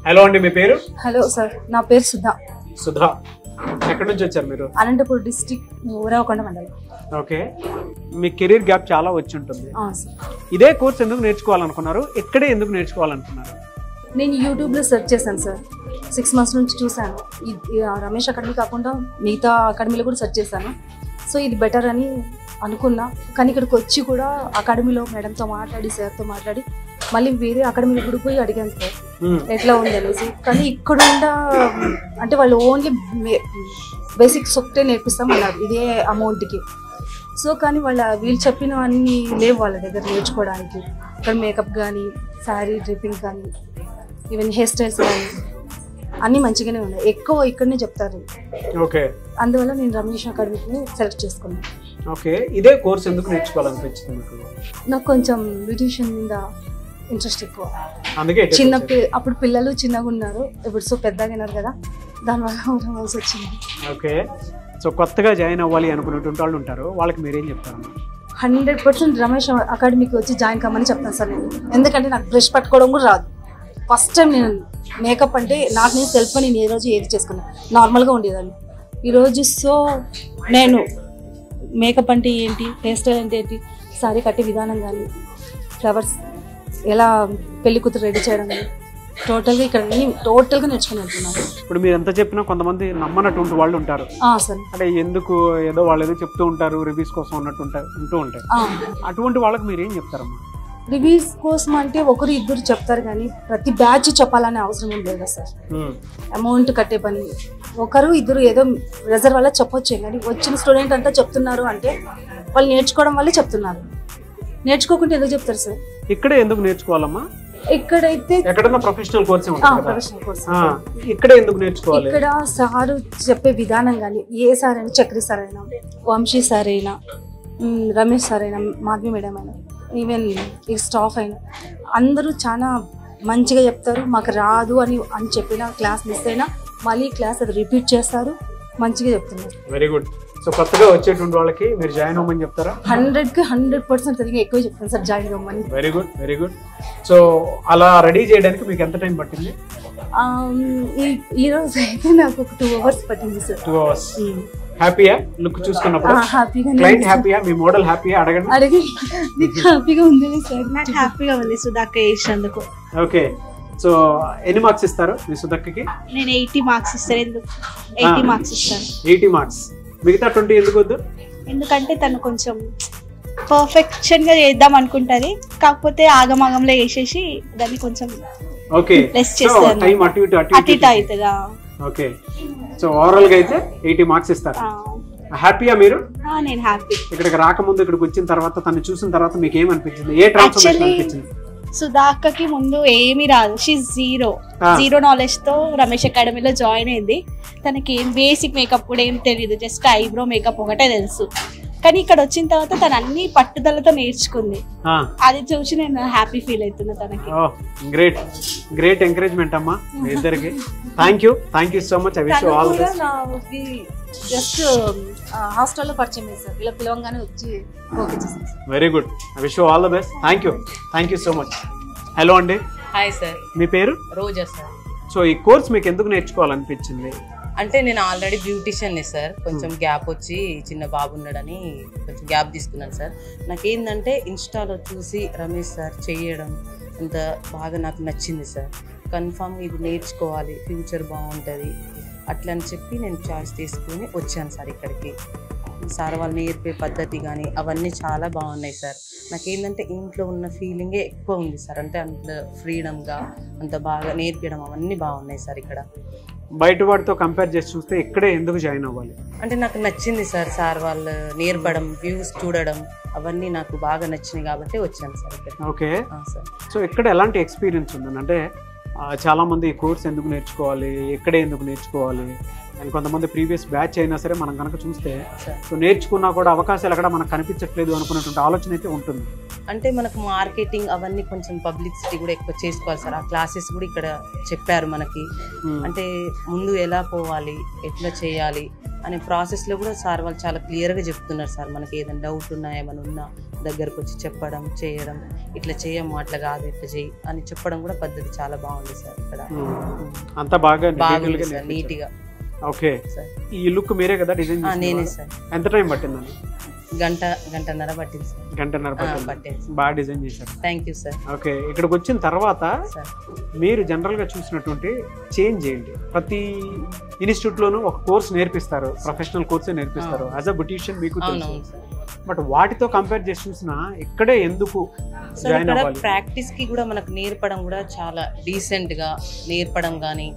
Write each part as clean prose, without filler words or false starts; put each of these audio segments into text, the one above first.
Hello అండి, మీ పేరు? Hello sir, నా పేరు సుధా. సుధా, ఎక్కడి నుంచి వచ్చారు మీరు? అనంతపూర్ డిస్ట్రిక్ట్, ఊరవకొండ మండలం. ఓకే, మీ కెరీర్ గ్యాప్ చాలా వచ్చి ఉంటుంది. సార్, ఇదే కోర్స్ ఎందుకు నేర్చుకోవాలనుకున్నారు? ఇక్కడే ఎందుకు నేర్చుకోవాలనుకున్నారు? నేను యూట్యూబ్లో సెర్చ్ చేశాను సార్. 6 months నుంచి చూశాను. రమేష్ అకాడమీ కాకుండా మిగతా అకాడమీలో కూడా సెర్చ్ చేశాను. సో ఇది బెటర్ అని అనుకున్నా. కానీ ఇక్కడికి వచ్చి కూడా అకాడమీలో మేడంతో మాట్లాడి, సార్తో మాట్లాడి, మళ్ళీ వేరే అకాడమీలో కూడా పోయి అడిగాను సార్ ఎట్లా ఉంది అనేసి. కానీ ఇక్కడ అంటే వాళ్ళు ఓన్లీ బేసిక్స్ ఒకటే నేర్పిస్తామన్నారు ఇదే అమౌంట్కి. సో కానీ వీళ్ళు చెప్పిన అన్ని లేవు వాళ్ళ దగ్గర నేర్చుకోవడానికి. ఇక్కడ మేకప్ కానీ, శారీ డ్రిప్పింగ్ కానీ, ఈవెన్ హెయిర్ స్టైల్స్ కానీ అన్నీ మంచిగానే ఉన్నాయి. ఎక్కువ ఇక్కడనే చెప్తారు. ఓకే, అందువల్ల నేను రమేష్ అకాడమీని సెలెక్ట్ చేసుకున్నాను. ఓకే, ఇదే కోర్స్ ఎందుకు నేర్చుకోవాలనిపించింది మీకు? నాకు కొంచెం బ్యూటిషియన్ మీద ఇంట్రెస్ట్ ఎక్కువ. అందుకే అప్పుడు పిల్లలు చిన్నగా ఉన్నారు, ఇప్పుడు సో పెద్దగా ఉన్నారు కదా, దానివల్ల రావాల్సి వచ్చింది. ఓకే, సో కొత్తగా జాయిన్ అవ్వాలి అనుకునేటువంటి వాళ్ళు ఉంటారు, వాళ్ళకి మీరేం చెప్తారమ్మా? 100% రమేష్ అకాడమీకి వచ్చి జాయిన్ కమ్మని చెప్తాను సార్ నేను. ఎందుకంటే నాకు బ్రష్ పట్టుకోవడం కూడా రాదు. ఫస్ట్ టైం నేను మేకప్ అంటే నాకు నేను సెల్ఫ్ నేను ఏ రోజు ఏది చేసుకున్నాను, నార్మల్గా ఉండేదాన్ని. ఈరోజు సో నేను మేకప్ అంటే ఏంటి, హెయిర్ స్టైల్ అంటే ఏంటి, సారీ కట్టే విధానం కానీ, ఫ్లవర్స్ ఎలా పెళ్లి కూతురు రెడీ చేయడం కానీ టోటల్గా ఇక్కడ టోటల్గా నేర్చుకుని వెళ్తున్నాను. ఇప్పుడు మీరు ఎంత చెప్పినా కొంతమంది నమ్మనటువంటి వాళ్ళు ఉంటారు సార్. అంటే ఎందుకు ఏదో వాళ్ళు ఏదో చెప్తూ ఉంటారు, రివ్యూస్ కోసం ఉంటూ ఉంటారు. అటువంటి వాళ్ళకి మీరు ఏం చెప్తారమ్మా? రివ్యూస్ కోసం అంటే ఒకరు ఇద్దరు చెప్తారు, కానీ ప్రతి బ్యాచ్ చెప్పాలనే అవసరం ఏం లేదు సార్. అమౌంట్ కట్టే పని ఒకరు ఇద్దరు ఏదో రిజర్వ్ వల్ల చెప్పొచ్చు, కానీ వచ్చిన స్టూడెంట్ అంతా చెప్తున్నారు అంటే వాళ్ళు నేర్చుకోవడం వల్లే చెప్తున్నారు. నేర్చుకోకుండా ఎందుకు చెప్తారు సార్? ఇక్కడే ఎందుకు నేర్చుకోవాలమ్మా? ఇక్కడైతే ఎక్కడన్నా ప్రొఫెషనల్ కోర్స్ ప్రొఫెషనల్ కోర్స్. ఇక్కడే ఎందుకు నేర్చుకోవాలి? ఇక్కడ సారు చెప్పే విధానం కానీ, ఏ సార్ అయినా, చక్రి సార్ అయినా, వంశీ సార్ అయినా, రమేష్ సార్ అయినా, మాధవి మేడం అయినా, ఈవెన్ ఈ స్టాఫ్ అయినా అందరూ చాలా మంచిగా చెప్తారు. మాకు రాదు అని చెప్పిన క్లాస్ మిస్ అయినా మళ్ళీ క్లాస్ అది రిపీట్ చేస్తారు, మంచిగా చెప్తున్నారు. Very good. సో కొత్తగా వచ్చేటువంటి వాళ్ళకి మీరు జాయిన్ అవ్వమని చెప్తారా? 100కి 100% ఎక్కువ చెప్తాను సార్ జాయిన్ అవ్వమని. Very good, very good. So అలా రెడీ చేయడానికి మీకు ఎంత టైం పట్టింది? ఈ రోజు అయితే నాకు ఒక 2 hours పట్టింది సార్. 2 hours. హ్యాపీయా లుక్ చూసుకున్నప్పుడు? క్లయింట్ హ్యాపీయా? మీ మోడల్ హ్యాపీయా? అడగండి. హ్యాపీగా ఉంది సార్. నాకు హ్యాపీగా ఉంది సుధాక్క చేసినందుకు. ఓకే, సో ఎన్ని మార్క్స్ ఇస్తారు మీ సుధక్కకి? నేను 80 marks ఇస్తాను. ఎందుకు 80 marks ఇస్తాను? 80 marks. మిగతా 20 ఎందుకు వద్దు? ఎందుకంటే తను కొంచెం పర్ఫెక్షన్ గా చేద్దాం అనుకుంటది, కాకపోతే ఆగమాగంలో వేసేసి దాన్ని కొంచెం లెస్ చేస్తాను. టైం అటు ఇటు అవుతుందా? ఓకే, సో ఓవరాల్ గా అయితే 80 marks ఇస్తారు. హ్యాపీయా మీరు? నేను హ్యాపీ. ఇక్కడికి రాకముందు, ఇక్కడికి వచ్చిన తర్వాత, తను చూసిన తర్వాత మీకు ఏమనిపించింది? ఏ ట్రాన్స్ఫర్మేషన్ అనిపించింది? సుధాక్కకి ముందు ఏమీ రాదు, షీ జీరో నాలెడ్జ్ తో రమేష్ అకాడమీలో జాయిన్ అయింది. తనకి ఏం బేసిక్ మేకప్ కూడా ఏం తెలియదు, జస్ట్ ఐబ్రో మేకప్ ఒకటే తెలుసు. కానీ ఇక్కడ వచ్చిన తర్వాత తను అన్ని పట్టుదలతో నేర్చుకుంది. అది చూసి నేను హ్యాపీ ఫీల్ అవుతున్నా తనకి. గ్రేట్, గ్రేట్ ఎంకరేజ్మెంట్ అమ్మా మీ ఇద్దరికి. Thank you so much. I wish you all the best. Just హాస్టల్లో పరిచయం సార్, ఇలా పిలవంగానే వచ్చి ఓకే చేశాను. Very good, I wish you all the best. Thank you so much. Hello అండి. Hi sir. మీ పేరు? రోజా సార్. సో ఈ కోర్స్ మీకు ఎందుకు నేర్చుకోవాలనిపించింది? అంటే నేను ఆల్రెడీ బ్యూటిషియన్ని సార్, కొంచెం గ్యాప్ వచ్చి చిన్న బాబు ఉన్నాడని కొంచెం గ్యాప్ తీసుకున్నాను సార్. నాకేంటంటే ఇన్స్టాలో చూసి రమేష్ సార్ చేయడం అంత బాగా నాకు నచ్చింది సార్. కన్ఫామ్ ఇది నేర్చుకోవాలి, ఫ్యూచర్ బాగుంటుంది అట్లా అని చెప్పి నేను చాయిస్ తీసుకుని వచ్చాను సార్ ఇక్కడికి. సార్ వాళ్ళు నేర్పే పద్ధతి కానీ అవన్నీ చాలా బాగున్నాయి సార్. నాకేంటంటే ఇంట్లో ఉన్న ఫీలింగే ఎక్కువ ఉంది సార్. అంటే అంత ఫ్రీడమ్గా అంత బాగా నేర్పించడం అవన్నీ బాగున్నాయి సార్. ఇక్కడ బయట వాటితో కంపేర్ చేసి చూస్తే ఇక్కడే ఎందుకు జాయిన్ అవ్వాలి? అంటే నాకు నచ్చింది సార్, సార్ వాళ్ళు నేర్పడం, వ్యూస్ చూడడం అవన్నీ నాకు బాగా నచ్చినాయి కాబట్టి వచ్చాను సార్ ఇక్కడ. Okay sir. సో ఇక్కడ ఎలాంటి ఎక్స్పీరియన్స్ ఉందని? అంటే చాలామంది ఈ కోర్స్ ఎందుకు నేర్చుకోవాలి, ఇక్కడే ఎందుకు నేర్చుకోవాలి అండ్ కొంతమంది ప్రీవియస్ బ్యాచ్ అయినా సరే మనం కనుక చూస్తే సో నేర్చుకున్నా కూడా అవకాశాలు ఎక్కడ మనకు కనిపించట్లేదు అనుకున్నటువంటి ఆలోచన అయితే ఉంటుంది. అంటే మనకు మార్కెటింగ్ అవన్నీ కొంచెం పబ్లిసిటీ కూడా ఎక్కువ చేసుకోవాలి సార్. ఆ క్లాసెస్ కూడా ఇక్కడ చెప్పారు మనకి. అంటే ముందు ఎలా పోవాలి, ఎట్లా చేయాలి అనే ప్రాసెస్లో కూడా సార్ వాళ్ళు చాలా క్లియర్గా చెప్తున్నారు సార్. మనకి ఏదైనా డౌట్ ఉన్నా, ఏమైనా ఉన్నా దగ్గరకు వచ్చి చెప్పడం చేయడం, ఇట్లా చేయము అట్లా కాదు ఇట్లా చేయి అని చెప్పడం కూడా పద్ధతి చాలా బాగుంది సార్ ఇక్కడ. అంతా బాగా బాగుంది సార్, నీట్గా. ఓకే, ఈ లుక్ మీరే కదా డిజైన్ నేనే సార్. ఎంత టైం పట్టిందండి? గంటన్నర పట్టింది సార్. గంటన్నర పట్టింది. బాగా డిజైన్ చేశారు. Thank you sir. ఓకే, ఇక్కడికి వచ్చిన తర్వాత మీరు జనరల్ గా చూసినటువంటి చేంజ్ ఏంటి? ప్రతి ఇన్స్టిట్యూట్ లోనూ ఒక కోర్స్ నేర్పిస్తారు, ప్రొఫెషనల్ కోర్సే నేర్పిస్తారు యాజ్ అ బ్యూటీషియన్ మీకు తెలుసు. బట్ వాటితో కంపేర్ చేసి చూసినా ఇక్కడే ఎందుకు జాయిన్ అవ్వాలి? ప్రాక్టీస్ కి కూడా మనకు నేర్పడం కూడా చాలా డీసెంట్ గా నేర్పడం, కానీ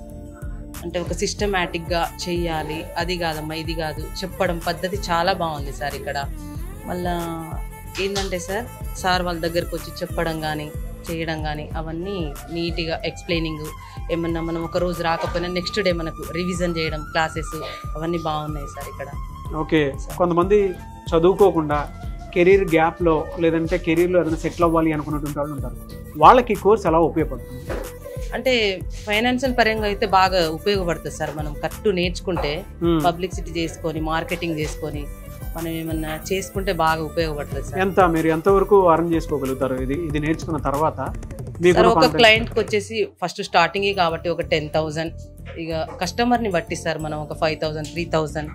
అంటే ఒక సిస్టమేటిక్ గా చెయ్యాలి, అది కాదమ్మా ఇది కాదు చెప్పడం పద్ధతి చాలా బాగుంది సార్ ఇక్కడ. మళ్ళా ఏంటంటే సార్ వాళ్ళ దగ్గరకు వచ్చి చెప్పడం కానీ చేయడం కానీ అవన్నీ నీట్గా ఎక్స్ప్లెయినింగ్, ఏమన్నా మనం ఒక రోజు రాకపోయినా నెక్స్ట్ డే మనకు రివిజన్ చేయడం క్లాసెస్ అవన్నీ బాగున్నాయి సార్ ఇక్కడ. ఓకే, కొంతమంది చదువుకోకుండా కెరీర్ గ్యాప్లో లేదంటే కెరీర్లో ఏదైనా సెటిల్ అవ్వాలి అనుకున్నటువంటి వాళ్ళు ఉంటారు, వాళ్ళకి కోర్స్ ఎలా ఉపయోగపడుతుంది? అంటే ఫైనాన్షియల్ పరంగా అయితే బాగా ఉపయోగపడుతుంది సార్. మనం కరెక్ట్ నేర్చుకుంటే పబ్లిసిటీ చేసుకొని మార్కెటింగ్ చేసుకొని మనం ఏమన్నా చేసుకుంటే బాగా ఉపయోగపడుతుంది సార్. మీరు ఎంతవరకు అర్న్ చేసుకోగలుగుతారు ఇది నేర్చుకున్న తర్వాత? ఒక క్లయింట్కి వచ్చేసి ఫస్ట్ స్టార్టింగ్ కాబట్టి ఒక 10,000, ఇక కస్టమర్ని బట్టి సార్ మనం ఒక 5,000 3,000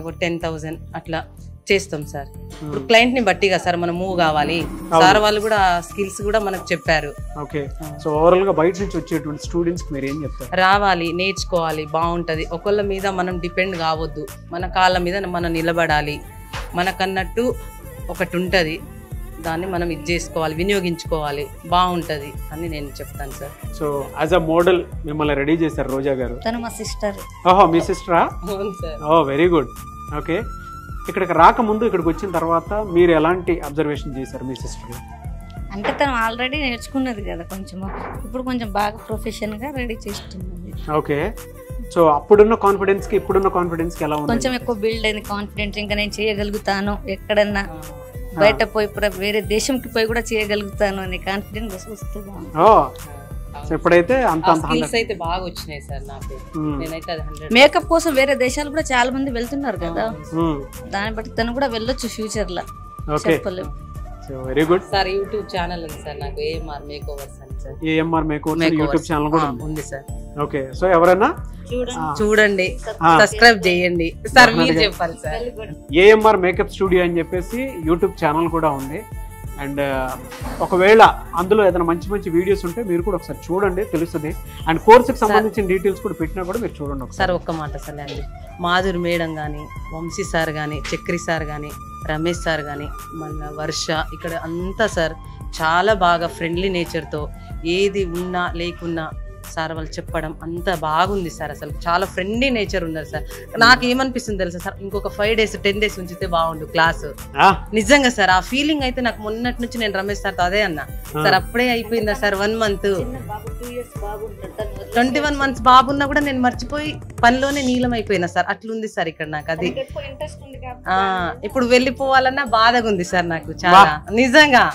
ఒక 10,000 అట్లా చేస్తాం సార్. ఇప్పుడు క్లయింట్ ని బట్టిగా సార్ మనం మూవ్ కావాలి. సార్ వాళ్ళు కూడా స్కిల్స్ కూడా మనకు చెప్పారు. ఓకే, సో ఓవరాల్ గా బయట నుంచి వచ్చేటువంటి స్టూడెంట్స్ మీరు ఏం చెప్తారు? రావాలి, నేర్చుకోవాలి, బాగుంటది. ఒకళ్ళ మీద మనం డిపెండ్ కావద్దు, మన కాళ్ళ మీద మనం నిలబడాలి. మనకన్నట్టు ఒకటి ఉంటది, దాన్ని మనం ఇది చేసుకోవాలి, వినియోగించుకోవాలి, బాగుంటది అని నేను చెప్తాను sir. So as a model మిమ్మల్ని రెడీ చేశారు రోజా గారు. తను మా సిస్టర్. ఓహో, మీ సిస్టరా? అవును సార్. ఓ వెరీ గుడ్. ఓకే, ఇక్కడికి రాకముందు ఇక్కడికి వచ్చిన తర్వాత మీరు ఎలాంటి అబ్జర్వేషన్ చేశారు మీ సిస్టర్? అంటే తను ఆల్రెడీ నేర్చుకున్నది కదా కొంచెం, ఇప్పుడు కొంచెం బాగా ప్రొఫెషన్గా రెడీ చేస్తున్నది. ఓకే, సో అప్పుడున్న కాన్ఫిడెన్స్ కి ఇప్పుడున్న కాన్ఫిడెన్స్ కి ఎలా ఉంది? కొంచెం ఎక్కువ బిల్డ్ అయింది కాన్ఫిడెన్స్. ఇంకా నేను చేయగలుగుతాను, ఎక్కడన్నా బయట పోయి వేరే దేశంకి పోయి కూడా చేయగలుగుతాను అనే కాన్ఫిడెన్స్ వస్తుంది. ఎప్పుడైతే అంత స్కిల్స్ అయితే బాగా వచ్చినాయి సార్ నాకు. నేనైతే అది 100. మేకప్ కోసం వేరే దేశాలు కూడా చాలా మంది వెళ్తున్నారు కదా, దాన్ని బట్టి తను కూడా వెళ్ళొచ్చు ఫ్యూచర్ లో. చెప్పలేము. Very good sir. YouTube channel ఉంది సార్ నాకు, AMR మేకోవర్స్ అని sir. AMR makeovers YouTube channel కూడా ఉంది సార్. ఓకే, సో ఎవరైనా చూడండి, సబ్స్క్రైబ్ చేయండి సార్. మీరు చెప్పాలి సార్. AMR మేకప్ స్టూడియో అని చెప్పేసి యూట్యూబ్ ఛానల్ కూడా ఉంది. అండ్ ఒకవేళ అందులో ఏదైనా మంచి మంచి వీడియోస్ ఉంటే మీరు కూడా ఒకసారి చూడండి, తెలుస్తుంది. అండ్ కోర్సుకి సంబంధించిన డీటెయిల్స్ కూడా పెట్టినా కూడా మీరు చూడండి సార్. ఒక్క మాట సార్ అండి, మాధురి మేడం కానీ, వంశీ సార్ కానీ, చక్రి సార్ కానీ, రమేష్ సార్ కానీ, మన వర్ష ఇక్కడ అంతా సార్ చాలా బాగా ఫ్రెండ్లీ నేచర్తో ఏది ఉన్నా లేకున్నా సార్ వాళ్ళు చెప్పడం అంత బాగుంది సార్. అసలు చాలా ఫ్రెండ్లీ నేచర్ ఉన్నారు సార్. నాకు ఏమనిపిస్తుంది తెలుసా సార్, ఇంకొక 5 days 10 days ఉంచితే బాగుండు క్లాసు. నిజంగా సార్ ఆ ఫీలింగ్ అయితే నాకు మొన్నటి నుంచి నేను రమేష్ సార్తో అదే అన్నా సార్. అప్పుడే అయిపోయిందా సార్ 1 month, 21 months బాబున్నా కూడా నేను మర్చిపోయి పనిలోనే నీలం అయిపోయినా సార్. అట్లుంది సార్ ఇక్కడ నాకు. అది ఇప్పుడు వెళ్ళిపోవాలన్నా బాధగా ఉంది సార్ నాకు చాలా, నిజంగా.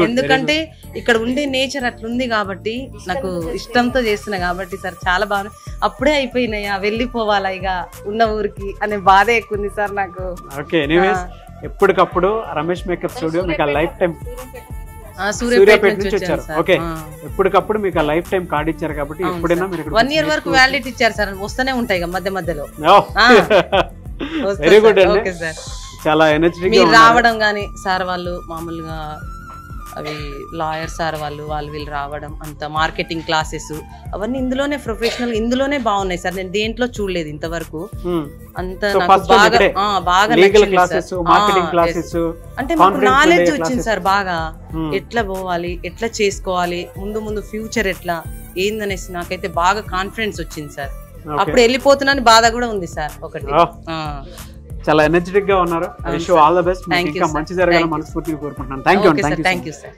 ఎందుకంటే ఇక్కడ ఉండే నేచర్ అట్లుంది కాబట్టి, నాకు ఇష్టంతో చేస్తున్నా కాబట్టి సార్ చాలా బాగా. అప్పుడే అయిపోయినాయా, వెళ్ళిపోవాలా ఇక ఉన్న ఊరికి అనే బాధ ఎక్కువ ఉంది సార్ నాకు. ఓకే, ఎనీవేస్ ఎప్పటికప్పుడు రమేష్ మేకప్ స్టూడియో మీకు లైఫ్ టైం సూర్యాపేట నుంచి వచ్చారు. ఓకే, ఎప్పటికప్పుడు మీకు లైఫ్ టైం కార్డ్ ఇచ్చారు కాబట్టి ఎప్పుడైనా మీరు 1 year వరకు వ్యాలిడిటీ ఇచ్చారు సార్. వస్తూనే ఉంటాయి మధ్య మధ్యలో. వెరీ గుడ్ అండి. ఓకే సార్, చాలా ఎనర్జెటిక్ మీరు రావడం కానీ సార్ వాళ్ళు మామూలుగా అవి లాయర్ సార్ వాళ్ళు వీళ్ళు రావడం, అంత మార్కెటింగ్ క్లాసెస్ అవన్నీ ఇందులోనే ప్రొఫెషనల్ ఇందులోనే బాగున్నాయి సార్. నేను దేంట్లో చూడలేదు ఇంతవరకు. అంత బాగా అంటే మాకు నాలెడ్జ్ వచ్చింది సార్ బాగా. ఎట్లా పోవాలి, ఎట్లా చేసుకోవాలి, ముందు ఫ్యూచర్ ఎట్లా ఏందనేసి నాకైతే బాగా కాన్ఫిడెన్స్ వచ్చింది సార్. అప్పుడు వెళ్ళిపోతున్నాను బాధ కూడా ఉంది సార్ ఒకటి. చాలా ఎనర్జెటిక్ గా ఉన్నారు. Wish you all the best. ఇంకా మంచి జరగాలని మనస్ఫూర్తిగా కోరుకుంటున్నాను. థాంక్యూ. Thank you sir.